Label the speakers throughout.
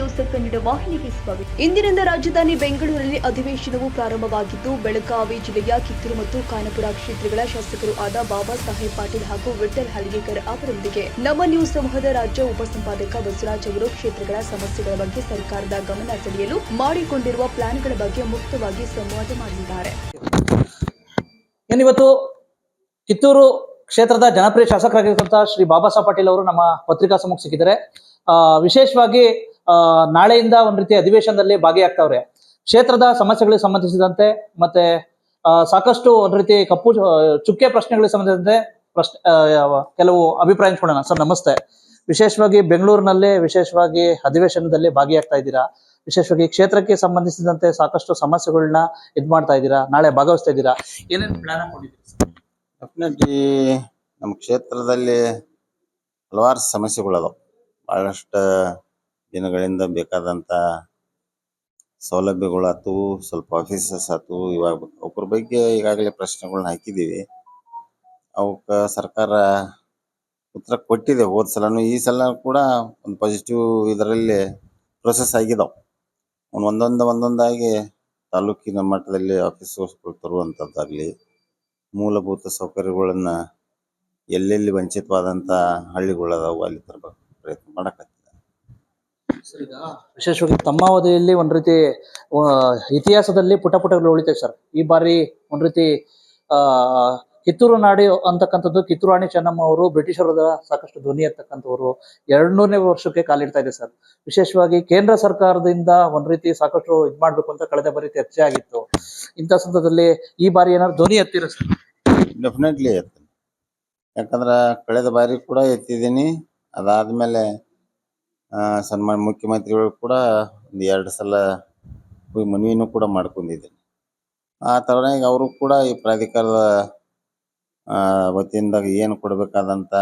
Speaker 1: News Kannada ವಾಹಿನಿಗೆ ಸ್ವಾಗತ. ಇಂದಿನಿಂದ ರಾಜಧಾನಿ ಬೆಂಗಳೂರಿನಲ್ಲಿ ಅಧಿವೇಶನವು ಪ್ರಾರಂಭವಾಗಿದ್ದು, ಬೆಳಗಾವಿ ಜಿಲ್ಲೆಯ ಕಿತ್ತೂರು ಮತ್ತು ಖಾನಾಪುರ ಕ್ಷೇತ್ರಗಳ ಶಾಸಕರು ಆದ ಬಾಬಾ ಸಾಹೇಬ್ ಪಾಟೀಲ್ ಹಾಗೂ ವಿಠ್ಠಲ್ ಹಳಗೇಕರ್ ಅವರೊಂದಿಗೆ ನಮ್ಮ ನ್ಯೂಸ್ ಸಮೂಹದ ರಾಜ್ಯ ಉಪಸಂಪಾದಕ ಬಸವರಾಜ್ ಅವರು ಕ್ಷೇತ್ರಗಳ ಸಮಸ್ಯೆಗಳ ಬಗ್ಗೆ ಸರ್ಕಾರದ ಗಮನ ಸೆಳೆಯಲು ಮಾಡಿಕೊಂಡಿರುವ ಪ್ಲಾನ್ಗಳ ಬಗ್ಗೆ ಮುಕ್ತವಾಗಿ ಸಂವಾದ ಮಾಡಲಿದ್ದಾರೆ.
Speaker 2: ಇವತ್ತು ಕಿತ್ತೂರು ಕ್ಷೇತ್ರದ ಜನಪ್ರಿಯ ಶಾಸಕರಾಗಿರುವಂತಹ ಶ್ರೀ ಬಾಬಾ ಸಾಹೇಬ್ ಪಾಟೀಲ್ ಅವರು ನಮ್ಮ ಪತ್ರಿಕಾ ಸಮ್ಮುಖ ಸಿಕ್ಕಿದ್ದಾರೆ. ವಿಶೇಷವಾಗಿ ನಾಳೆಯಿಂದ ಒಂದ್ ರೀತಿ ಅಧಿವೇಶನದಲ್ಲಿ ಭಾಗಿಯಾಗ್ತಾವ್ರೆ. ಕ್ಷೇತ್ರದ ಸಮಸ್ಯೆಗಳಿಗೆ ಸಂಬಂಧಿಸಿದಂತೆ ಮತ್ತೆ ಸಾಕಷ್ಟು ಒಂದ್ ರೀತಿ ಕಪ್ಪು ಚುಕ್ಕೆ ಪ್ರಶ್ನೆಗಳಿಗೆ ಸಂಬಂಧಿಸಿದಂತೆ ಕೆಲವು ಅಭಿಪ್ರಾಯ ಹಂಚ್ಕೊಳ್ಳೋಣ. ಸರ್ ನಮಸ್ತೆ. ವಿಶೇಷವಾಗಿ ಬೆಂಗಳೂರಿನಲ್ಲಿ ವಿಶೇಷವಾಗಿ ಅಧಿವೇಶನದಲ್ಲಿ ಭಾಗಿಯಾಗ್ತಾ ಇದ್ದೀರಾ. ವಿಶೇಷವಾಗಿ ಕ್ಷೇತ್ರಕ್ಕೆ ಸಂಬಂಧಿಸಿದಂತೆ ಸಾಕಷ್ಟು ಸಮಸ್ಯೆಗಳನ್ನ ಮಾಡ್ತಾ ಇದ್ದೀರಾ, ನಾಳೆ ಭಾಗವಹಿಸ್ತಾ ಇದ್ದೀರಾ, ಏನೇನು ಪ್ಲಾನ್ ಹಾಕೊಂಡಿದ್ದೀರಾ?
Speaker 3: ಡೆಫಿನೆಟ್ಲಿ ನಮ್ಮ ಕ್ಷೇತ್ರದಲ್ಲಿ ಹಲವಾರು ಸಮಸ್ಯೆಗಳದಾವ. ಭಾಳಷ್ಟು ದಿನಗಳಿಂದ ಬೇಕಾದಂಥ ಸೌಲಭ್ಯಗಳಾಯ್ತು, ಸ್ವಲ್ಪ ಆಫೀಸಸ್ ಆಯ್ತು, ಇವಾಗ ಅವ್ರ ಬಗ್ಗೆ ಈಗಾಗಲೇ ಪ್ರಶ್ನೆಗಳನ್ನ ಹಾಕಿದ್ದೀವಿ. ಅವಕ್ಕೆ ಸರ್ಕಾರ ಉತ್ತರ ಕೊಟ್ಟಿದೆ. ಹೋದ ಸಲನೂ ಈ ಸಲ ಕೂಡ ಒಂದು ಪಾಸಿಟಿವ್ ಇದರಲ್ಲಿ ಪ್ರೊಸೆಸ್ ಆಗಿದಾವೆ. ಒಂದೊಂದಾಗಿ ತಾಲೂಕಿನ ಮಟ್ಟದಲ್ಲಿ ಆಫೀಸರ್ಸ್ಗಳು ತರುವಂಥದ್ದಾಗಲಿ, ಮೂಲಭೂತ ಸೌಕರ್ಯಗಳನ್ನು ಎಲ್ಲೆಲ್ಲಿ ವಂಚಿತವಾದಂಥ ಹಳ್ಳಿಗಳದಾವು ಅಲ್ಲಿ ತರಬೇಕು ಪ್ರಯತ್ನ ಮಾಡಕತ್ತಿದ್ದಾರೆ.
Speaker 2: ವಿಶೇಷವಾಗಿ ತಮ್ಮ ಅವಧಿಯಲ್ಲಿ ಒಂದ್ ರೀತಿ ಇತಿಹಾಸದಲ್ಲಿ ಪುಟಗಳು ಉಳಿತೇವೆ ಸರ್. ಈ ಬಾರಿ ಒಂದ್ ರೀತಿ ಕಿತ್ತೂರು ನಾಡಿ ಅಂತಕ್ಕಂಥದ್ದು ಕಿತ್ತೂರು ರಾಣಿ ಚೆನ್ನಮ್ಮ ಅವರು ಬ್ರಿಟಿಷರ ಸಾಕಷ್ಟು ಧ್ವನಿ ಎತ್ತಕ್ಕಂಥವ್ರು 200ನೇ ವರ್ಷಕ್ಕೆ ಕಾಲಿಡ್ತಾ ಇದೆ ಸರ್. ವಿಶೇಷವಾಗಿ ಕೇಂದ್ರ ಸರ್ಕಾರದಿಂದ ಒಂದ್ ರೀತಿ ಸಾಕಷ್ಟು ಮಾಡ್ಬೇಕು ಅಂತ ಕಳೆದ ಬಾರಿ ಚರ್ಚೆ ಆಗಿತ್ತು. ಇಂಥ ಸಂದರ್ಭದಲ್ಲಿ ಈ ಬಾರಿ ಏನಾದ್ರು ಧ್ವನಿ ಎತ್ತಿರ ಸರ್?
Speaker 3: ಡೆಫಿನೆಟ್ಲಿ ಎತ್ತೀನಿ. ಯಾಕಂದ್ರೆ ಕಳೆದ ಬಾರಿ ಕೂಡ ಎತ್ತಿದ್ದೀನಿ. ಅದಾದ್ಮೇಲೆ ಸನ್ಮಾನ್ಯ ಮುಖ್ಯಮಂತ್ರಿಗಳು ಕೂಡ ಒಂದು 2 ಸಲ ಮನವಿನೂ ಕೂಡ ಮಾಡ್ಕೊಂಡಿದ್ದೀನಿ. ಆ ಥರನಾಗಿ ಅವರು ಕೂಡ ಈ ಪ್ರಾಧಿಕಾರದ ವತಿಯಿಂದ ಏನು ಕೊಡಬೇಕಾದಂಥ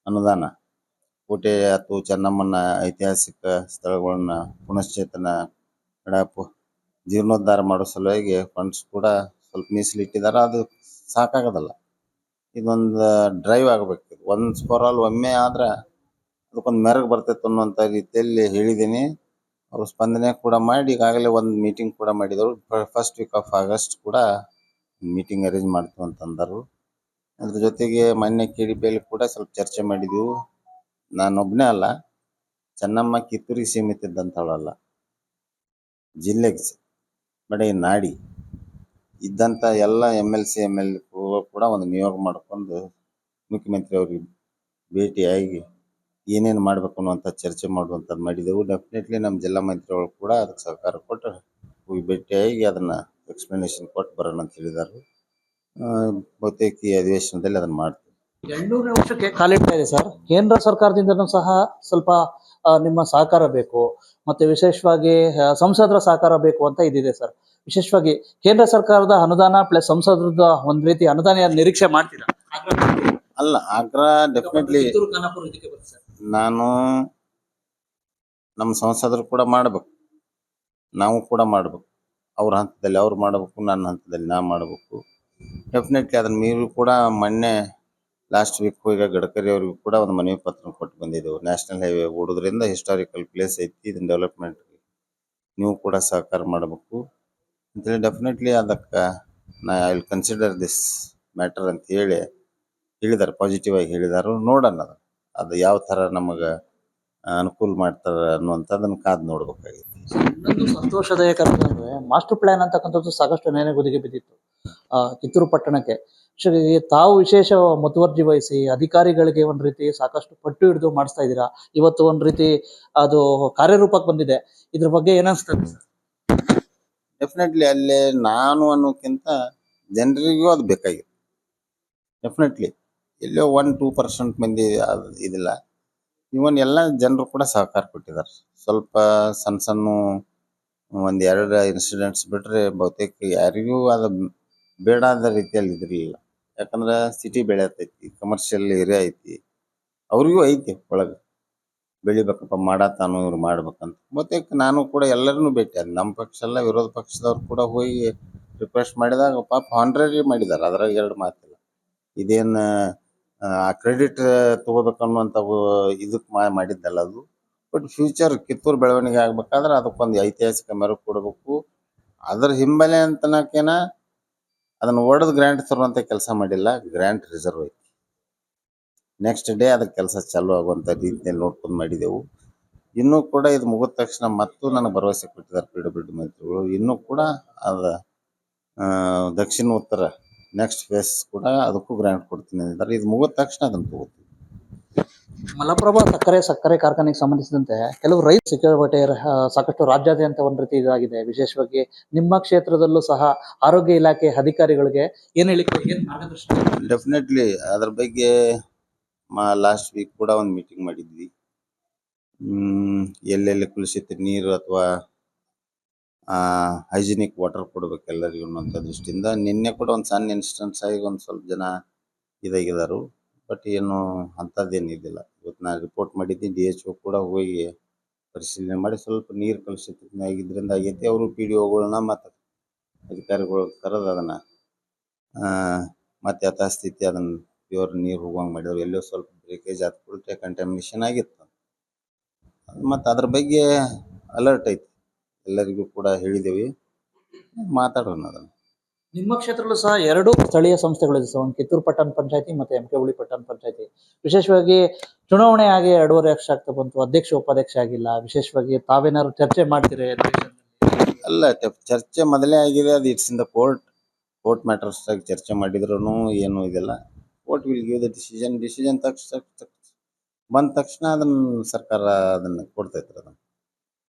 Speaker 3: ಅನುದಾನ, ಕೋಟೆ ಅಥವಾ ಚೆನ್ನಮ್ಮನ ಐತಿಹಾಸಿಕ ಸ್ಥಳಗಳನ್ನ ಪುನಶ್ಚೇತನ ಜೀರ್ಣೋದ್ಧಾರ ಮಾಡೋ ಸಲುವಾಗಿ ಫಂಡ್ಸ್ ಕೂಡ ಸ್ವಲ್ಪ ಮೀಸಲಿಟ್ಟಿದ್ದಾರೆ. ಅದು ಸಾಕಾಗೋದಲ್ಲ, ಇದೊಂದು ಡ್ರೈವ್ ಆಗಬೇಕು. ಒನ್ಸ್ ಫಾರ್ ಆಲ್ ಒಮ್ಮೆ ಆದ್ರೆ ಅದಕ್ಕೊಂದು ಮೆರಗು ಬರ್ತೈತೆ ಅನ್ನುವಂಥ ರೀತಿಯಲ್ಲಿ ಹೇಳಿದ್ದೀನಿ. ಅವರು ಸ್ಪಂದನೆ ಕೂಡ ಮಾಡಿ ಈಗಾಗಲೇ ಒಂದು ಮೀಟಿಂಗ್ ಕೂಡ ಮಾಡಿದರು. ಫಸ್ಟ್ ವೀಕ್ ಆಫ್ ಆಗಸ್ಟ್ ಕೂಡ ಮೀಟಿಂಗ್ ಅರೇಂಜ್ ಮಾಡ್ತೀವಿ ಅಂತಂದರು. ಅದ್ರ ಜೊತೆಗೆ ಮೊನ್ನೆ KDPಯಲ್ಲಿ ಕೂಡ ಸ್ವಲ್ಪ ಚರ್ಚೆ ಮಾಡಿದೆವು. ನಾನೊಬ್ಬನೇ ಅಲ್ಲ, ಚೆನ್ನಮ್ಮ ಕಿತ್ತೂರಿಗೆ ಸೀಮಿತ ಇದ್ದಂಥವಳಲ್ಲ, ಜಿಲ್ಲೆಗೆ ಬಡೇ ನಾಡಿ ಇದ್ದಂಥ ಎಲ್ಲ MLC MLA ಕೂಡ ಒಂದು ನಿಯೋಗ ಮಾಡ್ಕೊಂಡು ಮುಖ್ಯಮಂತ್ರಿ ಅವ್ರಿಗೆ ಭೇಟಿಯಾಗಿ ಏನೇನು ಮಾಡಬೇಕು ಅನ್ನುವಂಥ ಚರ್ಚೆ ಮಾಡುವಂಥದ್ದು ಮಾಡಿದೆವು. ಡೆಫಿನೆಟ್ಲಿ ನಮ್ಮ ಜಿಲ್ಲಾ ಮಂತ್ರಿಗಳು ಕೂಡ ಅದಕ್ಕೆ ಸಹಕಾರ ಕೊಟ್ಟು ಹೋಗಿ ಭೇಟಿಯಾಗಿ ಅದನ್ನು ಎಕ್ಸ್ಪ್ಲನೇಷನ್ ಕೊಟ್ಟು ಬರೋಣ ಅಂತ ಹೇಳಿದ್ದಾರೆ. ಬಹುತೇಕ ಈ ಅಧಿವೇಶನದಲ್ಲಿ ಅದನ್ನು ಮಾಡ್ತೀವಿ.
Speaker 2: 200ನೇ ವರ್ಷಕ್ಕೆ ಕಾಲಿಡ್ತಾ ಇದೆ ಸರ್. ಕೇಂದ್ರ ಸರ್ಕಾರದಿಂದನೂ ಸಹ ಸ್ವಲ್ಪ ನಿಮ್ಮ ಸಹಕಾರ ಬೇಕು, ಮತ್ತೆ ವಿಶೇಷವಾಗಿ ಸಂಸದರ ಸಹಕಾರ ಬೇಕು ಅಂತ ಇದಿದೆ ಸರ್. ವಿಶೇಷವಾಗಿ ಕೇಂದ್ರ ಸರ್ಕಾರದ ಅನುದಾನ ಪ್ಲಸ್ ಸಂಸದರದ ಒಂದ್ ರೀತಿ ಅನುದಾನ ನಿರೀಕ್ಷೆ ಮಾಡ್ತೀರಾ?
Speaker 3: ಅಲ್ಲ, ಆಗ್ರಹ ಡೆಫಿನೆಟ್ಲಿ ನಾನು ನಮ್ಮ ಸಂಸದರು ಕೂಡ ಮಾಡಬೇಕು, ನಾವು ಕೂಡ ಮಾಡಬೇಕು. ಅವ್ರ ಹಂತದಲ್ಲಿ ಅವ್ರು ಮಾಡಬೇಕು, ನನ್ನ ಹಂತದಲ್ಲಿ ನಾ ಮಾಡಬೇಕು. ಡೆಫಿನೆಟ್ಲಿ ಅದನ್ನು ಮೀರಿ ಕೂಡ ಮೊನ್ನೆ ಲಾಸ್ಟ್ ವೀಕ್ ಹೋಗಿ ಗಡ್ಕರಿ ಅವ್ರಿಗೂ ಕೂಡ ಒಂದು ಮನವಿ ಪತ್ರ ಕೊಟ್ಟು ಬಂದಿದ್ದೆವು. ನ್ಯಾಷನಲ್ ಹೈವೇ ಓಡೋದ್ರಿಂದ ಹಿಸ್ಟಾರಿಕಲ್ ಪ್ಲೇಸ್ ಐತಿ, ಇದನ್ನ ಡೆವಲಪ್ಮೆಂಟ್ಗೆ ನೀವು ಕೂಡ ಸಹಕಾರ ಮಾಡಬೇಕು ಅಂತೇಳಿ ಡೆಫಿನೆಟ್ಲಿ ಅದಕ್ಕೆ I will consider this matter ಅಂತ ಹೇಳಿದ್ದಾರೆ. ಪಾಸಿಟಿವ್ ಆಗಿ ಹೇಳಿದಾರು. ನೋಡೋಣ ಅದು ಯಾವ ಥರ ನಮಗೆ ಅನುಕೂಲ ಮಾಡ್ತಾರೆ ಅನ್ನುವಂಥದ್ದನ್ನು ಕಾದು ನೋಡ್ಬೇಕಾಗಿತ್ತು.
Speaker 2: ಇನ್ನೊಂದು ಸಂತೋಷದಾಯಕ ಅಂದ್ರೆ ಮಾಸ್ಟರ್ ಪ್ಲಾನ್ ಅಂತಕ್ಕಂಥದ್ದು ಸಾಕಷ್ಟು ನೆನೆಗುದಿಗೆ ಬಿದ್ದಿತ್ತು ಕಿತ್ತೂರು ಪಟ್ಟಣಕ್ಕೆ. ತಾವು ವಿಶೇಷ ಮುತುವರ್ಜಿ ವಹಿಸಿ ಅಧಿಕಾರಿಗಳಿಗೆ ಒಂದ್ ರೀತಿ ಸಾಕಷ್ಟು ಪಟ್ಟು ಹಿಡಿದು ಮಾಡಿಸ್ತಾ ಇದ್ದೀರಾ. ಇವತ್ತು ಒಂದ್ ರೀತಿ ಅದು ಕಾರ್ಯರೂಪಕ್ಕೆ ಬಂದಿದೆ. ಇದ್ರ ಬಗ್ಗೆ ಏನಿಸ್ತದೆ ಸರ್?
Speaker 3: ಡೆಫಿನೆಟ್ಲಿ ಅಲ್ಲೇ ನಾನು ಅನ್ನೋಕ್ಕಿಂತ ಜನರಿಗೂ ಅದು ಬೇಕಾಗಿತ್ತು. ಡೆಫಿನೆಟ್ಲಿ ಎಲ್ಲೋ 1-2% ಮಂದಿ ಇದಿಲ್ಲ, ಇವನ್ ಎಲ್ಲ ಜನರು ಕೂಡ ಸಹಕಾರ ಕೊಟ್ಟಿದ್ದಾರೆ. ಸ್ವಲ್ಪ ಸಣ್ಣ 1-2 ಇನ್ಸಿಡೆಂಟ್ಸ್ ಬಿಟ್ಟರೆ ಬಹುತೇಕ ಯಾರಿಗೂ ಅದು ಬೇಡಾದ ರೀತಿಯಲ್ಲಿ ಇದ್ರಿಲ್ಲ. ಯಾಕಂದ್ರೆ ಸಿಟಿ ಬೆಳೆಯತೈತಿ, ಕಮರ್ಷಿಯಲ್ ಏರಿಯಾ ಐತಿ, ಅವ್ರಿಗೂ ಐತಿ ಒಳಗೆ ಬೆಳಿಬೇಕಪ್ಪ ಮಾಡತ್ತಾನು ಇವ್ರು ಮಾಡ್ಬೇಕಂತ. ಬಹುತೇಕ ನಾನು ಕೂಡ ಎಲ್ಲರನ್ನೂ ಭೇಟಿ ಆದ, ನಮ್ಮ ಪಕ್ಷ ಎಲ್ಲ ವಿರೋಧ ಪಕ್ಷದವ್ರು ಕೂಡ ಹೋಗಿ ರಿಕ್ವೆಸ್ಟ್ ಮಾಡಿದಾಗ ಪಾಪ ಹಾನರರಿ ಮಾಡಿದ್ದಾರೆ. ಅದ್ರಾಗ 2 ಮಾತಿಲ್ಲ. ಇದೇನು ಆ ಕ್ರೆಡಿಟ್ ತಗೋಬೇಕನ್ನುವಂಥ ಇದಕ್ಕೆ ಮಾಡಿದ್ದಲ್ಲ, ಅದು ಬಟ್ ಫ್ಯೂಚರ್ ಕಿತ್ತೂರು ಬೆಳವಣಿಗೆ ಆಗ್ಬೇಕಾದ್ರೆ ಅದಕ್ಕೊಂದು ಐತಿಹಾಸಿಕ ಮೆರುಗು ಕೊಡಬೇಕು. ಅದ್ರ ಹಿಂಬಲೆ ಅಂತನಕೇನ ಅದನ್ನ ಒಡೆದು ಗ್ರ್ಯಾಂಟ್ ತರುವಂತ ಕೆಲಸ ಮಾಡಿಲ್ಲ. ಗ್ರ್ಯಾಂಟ್ ರಿಸರ್ವ್ ಐತಿ. ನೆಕ್ಸ್ಟ್ ಡೇ ಅದಕ್ಕೆ ಕೆಲಸ ಚಾಲೂ ಆಗುವಂತ ರೀತಿಯಲ್ಲಿ ನೋಡ್ಕೊಂಡು ಮಾಡಿದೆವು. ಇನ್ನೂ ಕೂಡ ಇದು ಮುಗಿದ ತಕ್ಷಣ ಮತ್ತು ನನಗೆ ಭರವಸೆ ಕೊಟ್ಟಿದ್ದಾರೆ PWD ಮಂತ್ರಿಗಳು. ಇನ್ನೂ ಕೂಡ ಅದ ದಕ್ಷಿಣ ಉತ್ತರ ನೆಕ್ಸ್ಟ್ ಫೇಸ್ ಕೂಡ ಅದಕ್ಕೂ ಗ್ರ್ಯಾಂಟ್ ಕೊಡ್ತೀನಿ ಅಂದಿದ್ದಾರೆ. ಇದು ಮುಗಿದ ತಕ್ಷಣ ಅದನ್ನು ತಗೋತೀವಿ.
Speaker 2: ಮಲಪ್ರಭಾ ಸಕ್ಕರೆ ಕಾರ್ಖಾನೆಗೆ ಸಂಬಂಧಿಸಿದಂತೆ ಕೆಲವು ರೈತ ಸಿಕ್ಕಾಪಟ್ಟೆ ಸಾಕಷ್ಟು ರಾಜ್ಯಾದ್ಯಂತ ಒಂದ್ ರೀತಿ ಇದಾಗಿದೆ. ವಿಶೇಷವಾಗಿ ನಿಮ್ಮ ಕ್ಷೇತ್ರದಲ್ಲೂ ಸಹ ಆರೋಗ್ಯ ಇಲಾಖೆ ಅಧಿಕಾರಿಗಳಿಗೆ ಏನ್ ಹೇಳಿಕೆ, ಏನ್ ಮಾರ್ಗದರ್ಶನ?
Speaker 3: ಡೆಫಿನೆಟ್ಲಿ ಅದ್ರ ಬಗ್ಗೆ ಲಾಸ್ಟ್ ವೀಕ್ ಕೂಡ ಒಂದು ಮೀಟಿಂಗ್ ಮಾಡಿದ್ವಿ. ಎಲ್ಲೆಲ್ಲಿ ಕಲುಷಿತ ನೀರು ಅಥವಾ ಹೈಜಿನಿಕ್ ವಾಟರ್ ಕೊಡ್ಬೇಕು ಎಲ್ಲರಿಗೂ ಅನ್ನೋಂಥ ದೃಷ್ಟಿಯಿಂದ ನಿನ್ನೆ ಕೂಡ ಒಂದು ಸಣ್ಣ ಇನ್ಸ್ಟೆನ್ಸ್ ಆಗಿ ಒಂದು ಸ್ವಲ್ಪ ಜನ ಇದಾಗಿದ್ದಾರೆ. ಬಟ್ ಏನು ಅಂಥದ್ದೇನು ಇದ್ದಿಲ್ಲ. ಇವತ್ತು ನಾನು ರಿಪೋರ್ಟ್ ಮಾಡಿದ್ದೀನಿ. DHO ಕೂಡ ಹೋಗಿ ಪರಿಶೀಲನೆ ಮಾಡಿ ಸ್ವಲ್ಪ ನೀರು ಕಲುಷಿತ ಆಗಿದ್ದರಿಂದ ಆಗೈತಿ. ಅವರು PDOಗಳನ್ನ ಮತ್ತು ಅಧಿಕಾರಿಗಳು ಕರೆದು ಅದನ್ನು ಮತ್ತೆ ಯಥಾಸ್ಥಿತಿ ಅದನ್ನು ಪ್ಯೂರ್ ನೀರು ಹೋಗುವಂಗೆ ಮಾಡಿದ್ರು. ಎಲ್ಲೋ ಸ್ವಲ್ಪ ಬ್ರೇಕೇಜ್ ಆತ್ಬಿಟ್ಟೆ ಕಂಟ್ಯಾಮಿನೇಷನ್ ಆಗಿತ್ತು. ಮತ್ತು ಅದ್ರ ಬಗ್ಗೆ ಅಲರ್ಟ್ ಐತಿ. ಎಲ್ಲರಿಗೂ ಕೂಡ ಹೇಳಿದ್ದೇವೆ, ಮಾತಾಡೋಣ ಅದನ್ನು.
Speaker 2: ನಿಮ್ಮ ಕ್ಷೇತ್ರದಲ್ಲೂ ಸಹ 2 ಸ್ಥಳೀಯ ಸಂಸ್ಥೆಗಳಿದೆ ಸರ್, ಒಂದು ಕಿತ್ತೂರು ಪಟ್ಟಣ ಪಂಚಾಯತಿ ಮತ್ತೆ MK ಹುಳಿ ಪಟ್ಟಣ ಪಂಚಾಯತಿ. ವಿಶೇಷವಾಗಿ ಚುನಾವಣೆ ಆಗಿ 2.5 ವರ್ಷ ಆಗ್ತಾ ಬಂತು, ಅಧ್ಯಕ್ಷ ಉಪಾಧ್ಯಕ್ಷ ಆಗಿಲ್ಲ. ವಿಶೇಷವಾಗಿ ತಾವೇನಾದ್ರು ಚರ್ಚೆ ಮಾಡ್ತೀರಿ
Speaker 3: ಅಲ್ಲ, ಚರ್ಚೆ ಮೊದಲೇ ಆಗಿದೆ. ಅದು it's in the court matters ಆಗಿ ಚರ್ಚೆ ಮಾಡಿದ್ರು ಏನು ಇದೆಲ್ಲ. Court will give the decision ಬಂದ ತಕ್ಷಣ ಅದನ್ನು ಸರ್ಕಾರ ಅದನ್ನು ಕೊಡ್ತೈತ್ರಿ. ಅದನ್ನು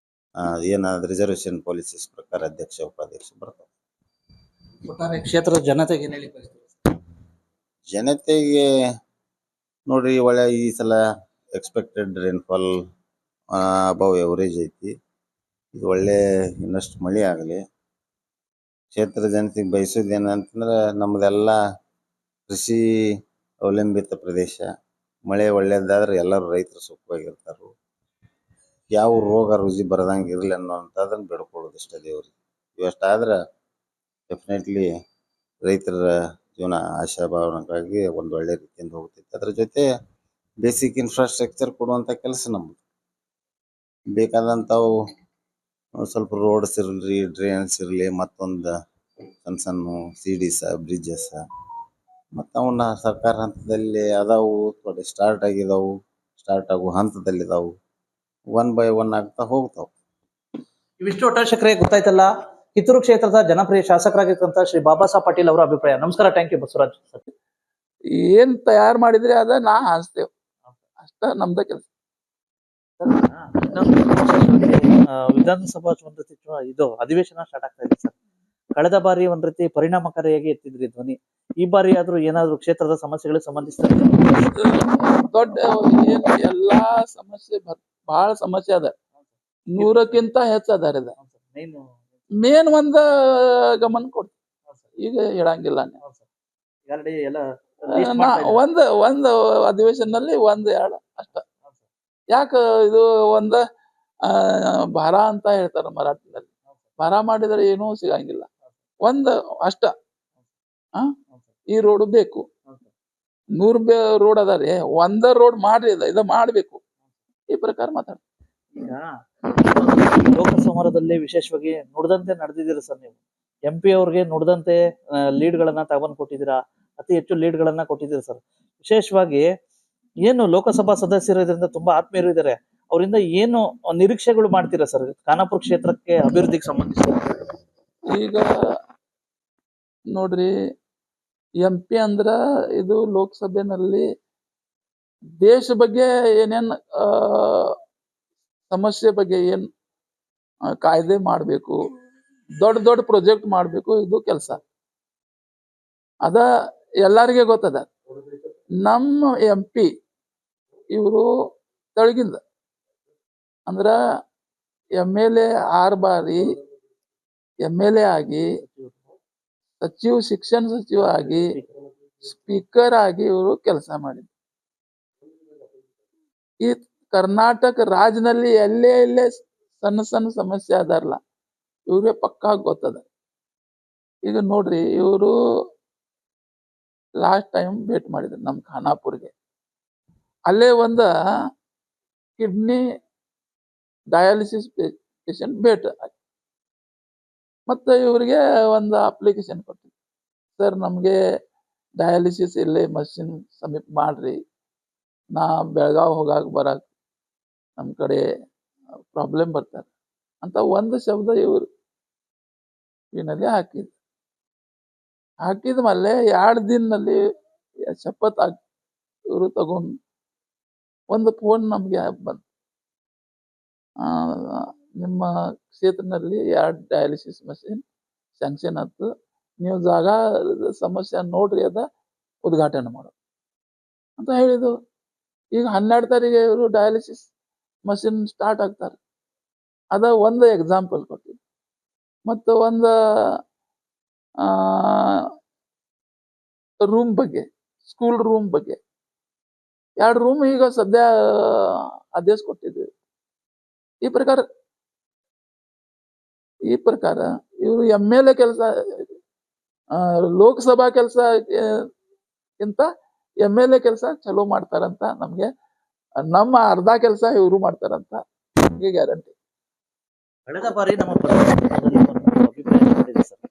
Speaker 3: ಏನಾದ್ರು ರಿಸರ್ವೇಷನ್ ಪಾಲಿಸೀಸ್ ಪ್ರಕಾರ ಅಧ್ಯಕ್ಷ ಉಪಾಧ್ಯಕ್ಷ ಬರ್ತಾರೆ.
Speaker 2: ಒಟ್ಟಾರೆ ಕ್ಷೇತ್ರದ ಜನತೆಗೆ ಏನ್ ಹೇಳಿ ಬಯಸ್ತೀರಿ?
Speaker 3: ಜನತೆಗೆ ನೋಡ್ರಿ, ಒಳ್ಳೆ ಈ ಸಲ ಎಕ್ಸ್ಪೆಕ್ಟೆಡ್ ರೈನ್ಫಾಲ್ ಅಬವ್ ಎವರೇಜ್ ಐತಿ. ಇದು ಒಳ್ಳೆ ಇನ್ನಷ್ಟು ಮಳೆ ಆಗಲಿ. ಕ್ಷೇತ್ರ ಜನತೆಗೆ ಬಯಸೋದು ಏನಂತಂದ್ರೆ, ನಮ್ಮದೆಲ್ಲ ಕೃಷಿ ಅವಲಂಬಿತ ಪ್ರದೇಶ. ಮಳೆ ಒಳ್ಳೇದಾದ್ರೆ ಎಲ್ಲರೂ ರೈತರು ಸುಖವಾಗಿರ್ತಾರೆ. ಯಾವ ರೋಗ ರುಜಿ ಬರದಂಗೆ ಇರಲಿ ಅನ್ನೋಂಥದ್ದನ್ನು ಬೇಡ್ಕೊಳ್ಳೋದು ಇಷ್ಟ ದೇವ್ರಿಗೆ. ಇವಷ್ಟಾದ್ರೆ ಡೆಫಿನೆಟ್ಲಿ ರೈತರ ಜೀವನ ಆಶಾಭಾವನೆಗಾಗಿ ಒಂದು ಒಳ್ಳೆ ರೀತಿಯಿಂದ ಹೋಗ್ತೈತೆ. ಅದ್ರ ಜೊತೆ ಬೇಸಿಕ್ ಇನ್ಫ್ರಾಸ್ಟ್ರಕ್ಚರ್ ಕೊಡುವಂಥ ಕೆಲಸ ನಮ್ಮದು. ಬೇಕಾದಂಥವು ಸ್ವಲ್ಪ ರೋಡ್ಸ್ ಇರಲಿ, ಡ್ರೈನ್ಸ್ ಇರಲಿ, ಮತ್ತೊಂದು ಸಣ್ಣ ಸಣ್ಣ CDs, ಬ್ರಿಡ್ಜಸ್, ಮತ್ತು ಅವನ್ನ ಸರ್ಕಾರ ಹಂತದಲ್ಲಿ ಅದಾವು, ಥೋಡೆ ಸ್ಟಾರ್ಟ್ ಆಗಿದಾವು, ಸ್ಟಾರ್ಟ್ ಆಗೋ ಹಂತದಲ್ಲಿದ್ದಾವೆ. 1 by 1 ಆಗ್ತಾ ಹೋಗ್ತಾವೆ.
Speaker 2: ಇವಿಷ್ಟು ಒಟ್ಟಾರೆ ಗೊತ್ತಾಯ್ತಲ್ಲ. ಕಿತ್ತೂರು ಕ್ಷೇತ್ರದ ಜನಪ್ರಿಯ ಶಾಸಕರಾಗಿರ್ತಂತ ಶ್ರೀ ಬಾಬಾ ಸಾಹೇಬ್ ಪಾಟೀಲ್ ಅವರ ಅಭಿಪ್ರಾಯ. ನಮಸ್ಕಾರ, ಥ್ಯಾಂಕ್ ಯು ಬಸವರಾಜ್ ಸರ್.
Speaker 4: ಏನ್ ತಯಾರು ಮಾಡಿದ್ರಿ ಅದ ನಾ ಹಂಚ್ತೇವ್, ಅಷ್ಟ ನಮ್ದ ಕೆಲಸ.
Speaker 2: ವಿಧಾನಸಭಾ ಒಂದ್ ರೀತಿ ಇದು ಅಧಿವೇಶನ ಸ್ಟಾರ್ಟ್ ಆಗ್ತಾ ಇದೆ ಸರ್. ಕಳೆದ ಬಾರಿ ಒಂದ್ ರೀತಿ ಪರಿಣಾಮಕಾರಿಯಾಗಿ ಎತ್ತಿದ್ರಿ ಧ್ವನಿ. ಈ ಬಾರಿ ಆದ್ರೂ ಏನಾದ್ರು ಕ್ಷೇತ್ರದ ಸಮಸ್ಯೆಗಳಿಗೆ ಸಂಬಂಧಿಸಿದ
Speaker 4: ದೊಡ್ಡ ಏನ್ ಎಲ್ಲಾ ಸಮಸ್ಯೆ ಬಹಳ ಸಮಸ್ಯೆ ಅದ, 100ಕ್ಕಿಂತ ಹೆಚ್ಚು ಅದಾರ. ಮೇನ್ ಒಂದ ಗಮನ ಕೊಡ್ತೀವಿ, ಈಗ ಹೇಳಂಗಿಲ್ಲ. ಒಂದ್ ಅಧಿವೇಶನದಲ್ಲಿ 1-2 ಅಷ್ಟ. ಯಾಕ ಇದು ಒಂದ ಭಾರ ಅಂತ ಹೇಳ್ತಾರ ಮರಾಠಿದಲ್ಲಿ. ಭಾರ ಮಾಡಿದ್ರೆ ಏನೂ ಸಿಗಂಗಿಲ್ಲ. ಒಂದ್ ಅಷ್ಟ. ಈ ರೋಡ್ ಬೇಕು, 100 ರೋಡ್ ಅದಾರಿ, ಒಂದ ರೋಡ್ ಮಾಡ್ರಿ, ಇದ ಮಾಡ್ಬೇಕು. ಈ ಪ್ರಕಾರ ಮಾತಾಡ.
Speaker 2: ಈಗ ಲೋಕಸಮರದಲ್ಲಿ ವಿಶೇಷವಾಗಿ ನುಡಿದಂತೆ ನಡೆದಿದ್ದೀರಾ ಸರ್ ನೀವು. MP ಅವ್ರಿಗೆ ನುಡಿದಂತೆ ಲೀಡ್ ಗಳನ್ನ ತಗೊಂಡ್ ಕೊಟ್ಟಿದ್ದೀರಾ, ಅತಿ ಹೆಚ್ಚು ಲೀಡ್ ಗಳನ್ನ ಕೊಟ್ಟಿದ್ದೀರಾ ಸರ್. ವಿಶೇಷವಾಗಿ ಏನು ಲೋಕಸಭಾ ಸದಸ್ಯರು ಇದರಿಂದ ತುಂಬಾ ಆತ್ಮೀಯರು ಇದ್ದಾರೆ, ಅವರಿಂದ ಏನು ನಿರೀಕ್ಷೆಗಳು ಮಾಡ್ತೀರಾ ಸರ್ ಖಾನಾಪುರ ಕ್ಷೇತ್ರಕ್ಕೆ ಅಭಿವೃದ್ಧಿಗೆ ಸಂಬಂಧಿಸಿ?
Speaker 4: ಈಗ ನೋಡ್ರಿ, MP ಅಂದ್ರ ಇದು ಲೋಕಸಭೆನಲ್ಲಿ ದೇಶ ಬಗ್ಗೆ ಏನೇನ್ ಸಮಸ್ಯೆ ಬಗ್ಗೆ ಏನ್ ಕಾಯ್ದೆ ಮಾಡ್ಬೇಕು, ದೊಡ್ಡ ದೊಡ್ಡ ಪ್ರಾಜೆಕ್ಟ್ ಮಾಡ್ಬೇಕು, ಇದು ಕೆಲಸ ಅದ ಎಲ್ಲಾರಿಗೆ ಗೊತ್ತದ. ನಮ್ಮ MP ಇವರು ತೆಳಗಿಂದ ಅಂದ್ರ MLA 6 ಬಾರಿ MLA ಆಗಿ, ಶಿಕ್ಷಣ ಸಚಿವ ಆಗಿ, ಸ್ಪೀಕರ್ ಆಗಿ ಇವರು ಕೆಲಸ ಮಾಡಿದ್ರು. ಈ ಕರ್ನಾಟಕ ರಾಜ್ಯದಲ್ಲಿ ಎಲ್ಲೇ ಸಣ್ಣ ಸಣ್ಣ ಸಮಸ್ಯೆ ಅದಾರಲ್ಲ, ಇವ್ರಿಗೆ ಪಕ್ಕಾ ಗೊತ್ತದ. ಈಗ ನೋಡ್ರಿ, ಇವರು ಲಾಸ್ಟ್ ಟೈಮ್ ಭೇಟಿ ಮಾಡಿದ್ರು ನಮ್ ಖಾನಾಪುರ್ಗೆ. ಅಲ್ಲೇ ಒಂದ ಕಿಡ್ನಿ ಡಯಾಲಿಸಿಸ್ ಪೇಷಂಟ್ ಭೇಟ ಮತ್ತು ಇವರಿಗೆ ಒಂದು ಅಪ್ಲಿಕೇಶನ್ ಕೊಟ್ಟಿದ್ದೆ, ಸರ್ ನಮಗೆ ಡಯಾಲಿಸಿಸ್ ಇಲ್ಲೇ ಮಷಿನ್ ಸಮೀಪ ಮಾಡ್ರಿ, ನಾ ಬೆಳಗಾವ್ ಹೋಗಾಕ ಬರಾಕ ನಮ್ಮ ಕಡೆ ಪ್ರಾಬ್ಲಮ್ ಬರ್ತಾರೆ ಅಂತ ಒಂದು ಶಬ್ದ ಇವರು ಇನಲ್ಲಿ ಹಾಕಿದ ಮೇಲೆ 2 ದಿನದಲ್ಲಿ ಶಪಥ ಇವರು ತಗೊಂಡು ಒಂದು ಫೋನ್ ನಮಗೆ ಬಂತು, ನಿಮ್ಮ ಕ್ಷೇತ್ರದಲ್ಲಿ 2 ಡಯಾಲಿಸಿಸ್ ಮಷಿನ್ ಸ್ಯಾಂಕ್ಷನ್ ಆಯ್ತು, ನೀವು ಜಾಗ ಸಮಸ್ಯೆ ನೋಡ್ರಿ ಅದ ಉದ್ಘಾಟನೆ ಮಾಡೋದು ಅಂತ ಹೇಳಿದ್ರು. ಈಗ 12 ತಾರೀಕಿಗೆ ಇವರು ಡಯಾಲಿಸಿಸ್ ಮಷಿನ್ ಸ್ಟಾರ್ಟ್ ಆಗ್ತಾರೆ. ಅದ ಒಂದು ಎಕ್ಸಾಂಪಲ್ ಕೊಟ್ಟಿದ್ದು. ಮತ್ತು ಒಂದು ರೂಮ್ ಬಗ್ಗೆ, ಸ್ಕೂಲ್ ರೂಮ್ ಬಗ್ಗೆ 2 ರೂಮ್ ಈಗ ಸದ್ಯ ಆದೇಶ ಕೊಟ್ಟಿದ್ದೀವಿ. ಈ ಪ್ರಕಾರ ಇವರು MLA ಕೆಲಸ, ಲೋಕಸಭಾ ಕೆಲಸ ಗಿಂತ MLA ಕೆಲಸ ಚಲೋ ಮಾಡ್ತಾರಂತ ನಮ್ಗೆ, ನಮ್ಮ ಅರ್ಧ ಕೆಲಸ ಇವರು ಮಾಡ್ತಾರಂತ ನಮ್ಗೆ ಗ್ಯಾರಂಟಿ.
Speaker 2: ಕಳೆದ ಬಾರಿ ನಮ್ಮ ಪತ್ರಿಕಾಗೋಷ್ಠಿಯಲ್ಲಿ ಒಂದು ಅಭಿಪ್ರಾಯ ಮಾಡಿದೆ ಸರ್.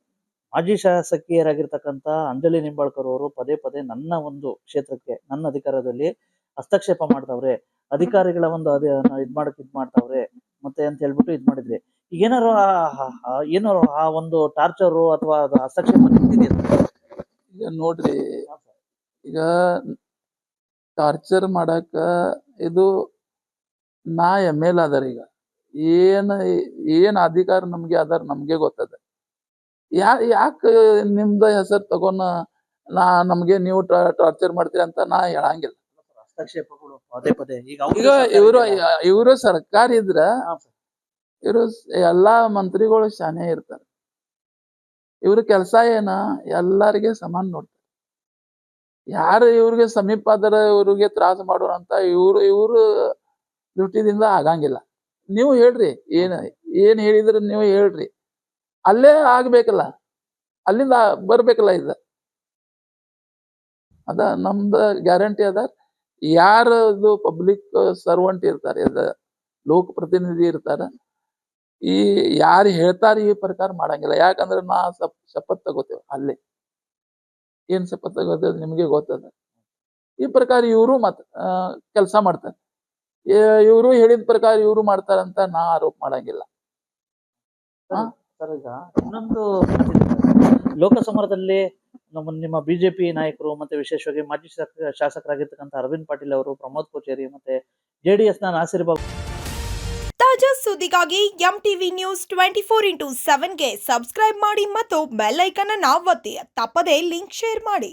Speaker 2: ಮಾಜಿ ಶಾಸಕಿಯರಾಗಿರ್ತಕ್ಕಂಥ ಅಂಜಲಿ ನಿಂಬಾಳ್ಕರ್ ಅವರು ಪದೇ ಪದೇ ನನ್ನ ಒಂದು ಕ್ಷೇತ್ರಕ್ಕೆ ನನ್ನ ಅಧಿಕಾರದಲ್ಲಿ ಹಸ್ತಕ್ಷೇಪ ಮಾಡ್ತಾವ್ರೆ, ಅಧಿಕಾರಿಗಳ ಒಂದು ಇದ್ ಮಾಡ್ತಾವ್ರೆ ಮತ್ತೆ ಅಂತ ಹೇಳ್ಬಿಟ್ಟು ಇದ್ ಮಾಡಿದ್ರಿ. ಈಗ ಏನಾರು ಆ ಒಂದು ಟಾರ್ಚರು ಅಥವಾ ಹಸ್ತಕ್ಷೇಪ ನಿಂತಿದೆಯಾ?
Speaker 4: ಈಗ ನೋಡ್ರಿ, ಈಗ ಟಾರ್ಚರ್ ಮಾಡಕ ಇದು ನಾ MLA ಅದಾರ, ಈಗ ಏನ್ ಅಧಿಕಾರ ನಮ್ಗೆ ಅದಾರ ನಮ್ಗೆ ಗೊತ್ತದ. ಯಾಕೆ ನಿಮ್ದ ಹೆಸರು ತಗೊಂಡ ನಮ್ಗೆ ನೀವು ಟಾರ್ಚರ್ ಮಾಡ್ತೀರಿ ಅಂತ ನಾ ಹೇಳಂಗಿಲ್ಲ.
Speaker 2: ಹಸ್ತಕ್ಷೇಪಗಳು ಪದೇ ಪದೇ
Speaker 4: ಈಗ ಇವರು ಸರ್ಕಾರ ಇದ್ರ ಇವರು ಎಲ್ಲಾ ಮಂತ್ರಿಗಳು ಶಾನೆ ಇರ್ತಾರೆ. ಇವ್ರ ಕೆಲಸ ಏನ ಎಲ್ಲರಿಗೆ ಸಮಾನ ನೋಡ್ತಾರೆ. ಯಾರು ಇವ್ರಿಗೆ ಸಮೀಪ ಆದ್ರ ಇವ್ರಿಗೆ ತ್ರಾಸ ಮಾಡೋಣ ಅಂತ ಇವ್ರು ದೃಷ್ಟಿದಿಂದ ಆಗಂಗಿಲ್ಲ. ನೀವು ಹೇಳ್ರಿ, ಏನ್ ಹೇಳಿದ್ರ ನೀವು ಹೇಳ್ರಿ, ಅಲ್ಲೇ ಆಗ್ಬೇಕಲ್ಲ, ಅಲ್ಲಿಂದ ಬರ್ಬೇಕಲ್ಲ. ಅದ ನಮ್ದ ಗ್ಯಾರಂಟಿ ಅದ. ಯಾರದು ಪಬ್ಲಿಕ್ ಸರ್ವೆಂಟ್ ಇರ್ತಾರೆ, ಲೋಕಪ್ರತಿನಿಧಿ ಇರ್ತಾರ, ಯಾರು ಹೇಳ್ತಾರ ಈ ಪ್ರಕಾರ ಮಾಡಂಗಿಲ್ಲ. ಯಾಕಂದ್ರೆ ನಾ ಶಪಥ ತಗೋತೇವೆ, ಅಲ್ಲೇ ಏನ್ ಶಪಥ ತಗೋತೇವೆ ನಿಮ್ಗೆ ಗೊತ್ತದ. ಈ ಪ್ರಕಾರ ಇವರು ಕೆಲಸ ಮಾಡ್ತಾರೆ, ಇವರು ಹೇಳಿದ ಪ್ರಕಾರ ಇವರು ಮಾಡ್ತಾರಂತ ನಾ ಆರೋಪ ಮಾಡಂಗಿಲ್ಲ.
Speaker 2: ಸರ್, ಈಗ ಇನ್ನೊಂದು ಲೋಕಸಮರದಲ್ಲಿ ನಿಮ್ಮ ಬಿಜೆಪಿ ನಾಯಕರು ಮತ್ತೆ ವಿಶೇಷವಾಗಿ ಮಾಜಿ ಶಾಸಕರಾಗಿರ್ತಕ್ಕಂಥ ಅರವಿಂದ್ ಪಾಟೀಲ್ ಅವರು, ಪ್ರಮೋದ್ ಕೋಚೇರಿ ಮತ್ತೆ JDS ನ ನಾಸಿರ್ ಬಾಬು.
Speaker 5: ತಾಜಾ ಸುದ್ದಿಗಾಗಿ MTV News 24/7 ಗೆ ಸಬ್ಸ್ಕ್ರೈಬ್ ಮಾಡಿ ಮತ್ತು ಬೆಲ್ ಐಕಾನ್ ಅನ್ನು ಒತ್ತಿ. ತಪ್ಪದೇ ಲಿಂಕ್ ಶೇರ್ ಮಾಡಿ.